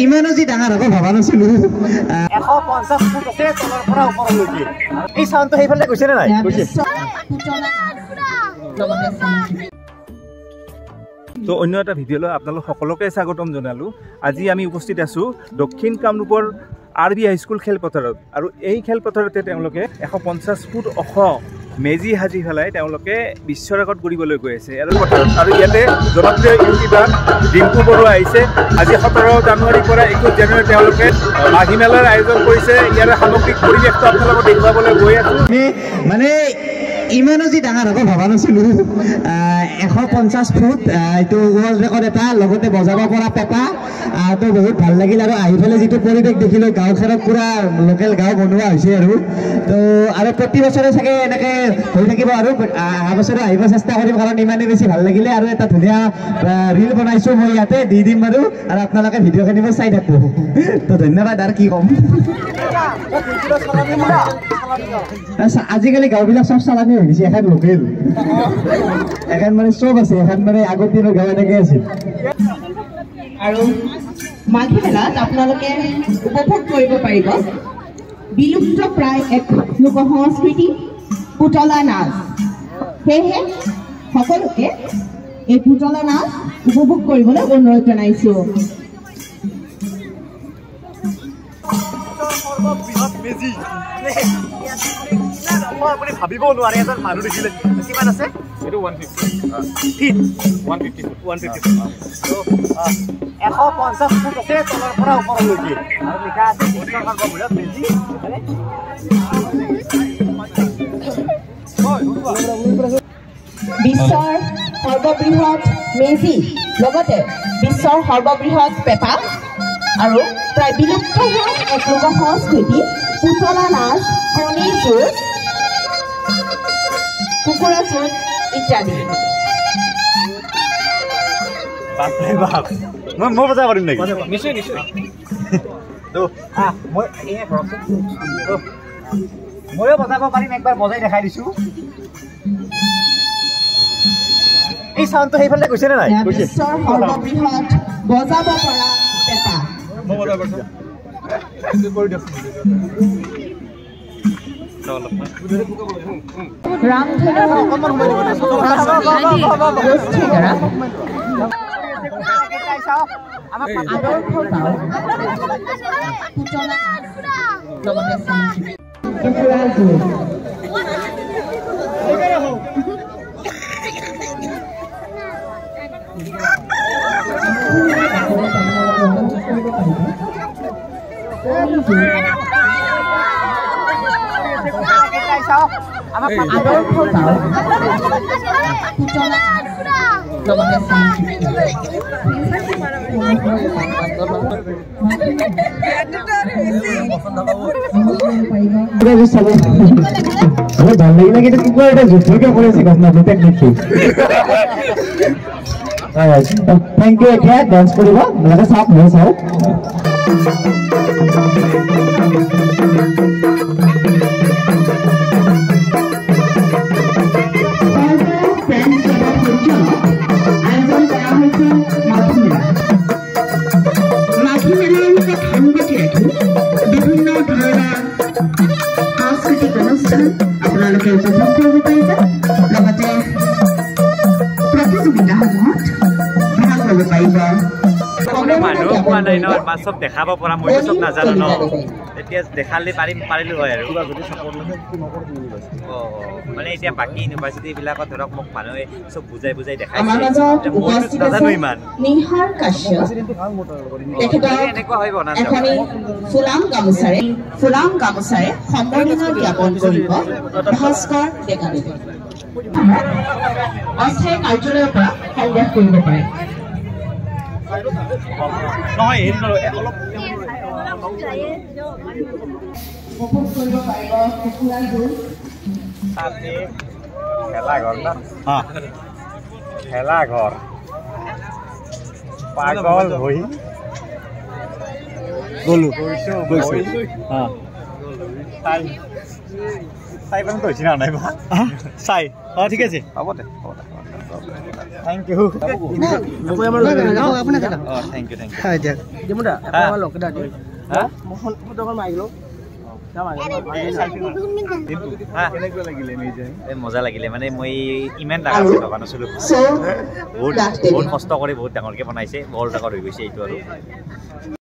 ইমানো যি ডাঙৰ হ'ব ভবা নাছিলো 150 ফুট আছে তলৰ পৰা ওপৰলৈকে এই চাউণ্ডটো সেইফালে গৈছে নে নাই গৈছে তো অন্য এটা ভিডিঅ'লৈ আপোনালোক সকলোকে স্বাগতম জনালোঁ আজি আমি উপস্থিত আছোঁ দক্ষিণ কামৰূপৰ আৰবি হাইস্কুল খেলপথাৰত আৰু এই খেলপথাৰতে তেওঁলোকে 150 ফুট ওখ মেজি সাজি পেলাই তেওঁলোকে বিশ্ব ৰেকৰ্ড কৰিবলৈ গৈ আছে আৰু ইয়াতে জনপ্ৰিয় ইউটিউবাৰ ডিম্পু বৰুৱা আহিছে আজি 17 জানুৱাৰীৰ পৰা 21 জানুৱাৰী তেওঁলোকে মাঘী মেলাৰ আয়োজন কৰিছে ইয়াৰ সামগ্ৰিক পৰিৱেশটো আপোনালোকক দেখুৱাবলৈ গৈ আছোঁ মানে ইমানো যি ডাঙৰ হ'ব ভবা নাছিলো 150 ফুট এইটো ৱৰ্ল্ড ৰেকৰ্ড এটা লগতে বজাব পৰা পেপা তো বহুত ভাল লাগিল আৰু আহি পেলাই যিটো পৰিৱেশ দেখিলোঁ গাঁওখনত পুৰা লোকেল গাঁও বনোৱা হৈছে আৰু প্ৰতি বছৰে চাগে এনেকৈ হৈ থাকিব আৰু অহা বছৰে আহিব চেষ্টা কৰিম কাৰণ ইমানেই বেছি ভাল লাগিলে আৰু এটা ধুনীয়া ৰিল বনাইছোঁ মই ইয়াতে দি দিম বাৰু আৰু আপোনালোকে ভিডিঅ'খিনি মই চাই থাকোঁ তো ধন্যবাদ আৰু কি ক'ম আজিকালি গাঁওবিলাক চব চালানি হৈ গৈছে এখন লোকেল এখন মানে চব আছে এখন মানে আগৰ দিনৰ গাঁও এনেকৈ আছিল আৰু মাঘী মেলাত আপোনালোকে উপভোগ কৰিব পাৰিব বিলুপ্ত প্ৰায় এক লোক সংস্কৃতি পুতলা নাচ সেয়েহে সকলোকে এই পুতলা নাচ উপভোগ কৰিবলৈ অনুৰোধ জনাইছোঁ আপুনি ভাবিব নোৱাৰে এজন মানুহ দেখিলে কিমান আছে এইটো 150 ফিট 150 150 ফুট আছে তলৰ পৰা ওপৰলৈকে আৰু লিখা আছে বিশ্বৰ সৰ্ববৃহৎ মেজি বিশ্বৰ সৰ্ববৃহৎ মেজি লগতে বিশ্বৰ সৰ্ববৃহৎ পেপা আৰু প্ৰায় বিলুপ্ত হোৱা এক লোক সংস্কৃতি পুতলা নাচ কণী যুঁজ কুকুৰা যুঁজ ইত্যাদি মই বজাব পাৰিম নেকি নিশ্চয় নিশ্চয় ময়ো বজাব পাৰিম একবাৰ বজাই দেখাই দিছোঁ এই চাউণ্ডটো সেইফালে গৈছে নে নাই বিশ্বৰ সৰ্ববৃহৎ বজাব পৰা পেপা মই বজাব পাৰিছোঁ ভাল লাগিলে কিন্তু কুকুৰা এটা যুদ্ধকে কৰিছে ঘটনাটো টেকনিকটো থেংক ইউ এতিয়া ডান্স কৰিব লাগে চাওক মই চাওক আপোনালোকে উপভোগ কৰিব পাৰিব লগতে প্ৰতিযোগিতাসমূহত ভাগ ল'ব পাৰিব মানুহ পোৱা নাই ন চব দেখাব পৰা মই চব নাজানো ন এতিয়া দেখালে পাৰিলো হয় আৰু মানে এতিয়া বাকী ইউনিভাৰ্চিটিবিলাকত ধৰক মোক মানুহে চব বুজাই দেখাইছে নাজানো ইমান এনেকুৱা হয় ফুলাম গামোচাৰে সম্বৰ্ধনা জ্ঞাপন কৰিব ভাস্কৰ ডেকাদেৱে অস্থায়ী কাৰ্যালয়ৰ পৰা সন্দেহ কৰিব পাৰে নহয় অলপ উপভোগ কৰিব পাৰিব কুকুৰা যুঁজ খেলাঘৰ না খেলাঘৰ পাগল হৈ গ'লো চাই পান কৈছি না নাই বা চাই ঠিক আছে হ'ব দে থেংক ইউ মজা লাগিলে মানে মই ইমান ডাঙৰ ভবা নাছিলো বহুত কষ্ট কৰি বহুত ডাঙৰকে বনাইছে বৰ ডাঙৰ হৈ গৈছে এইটো আৰু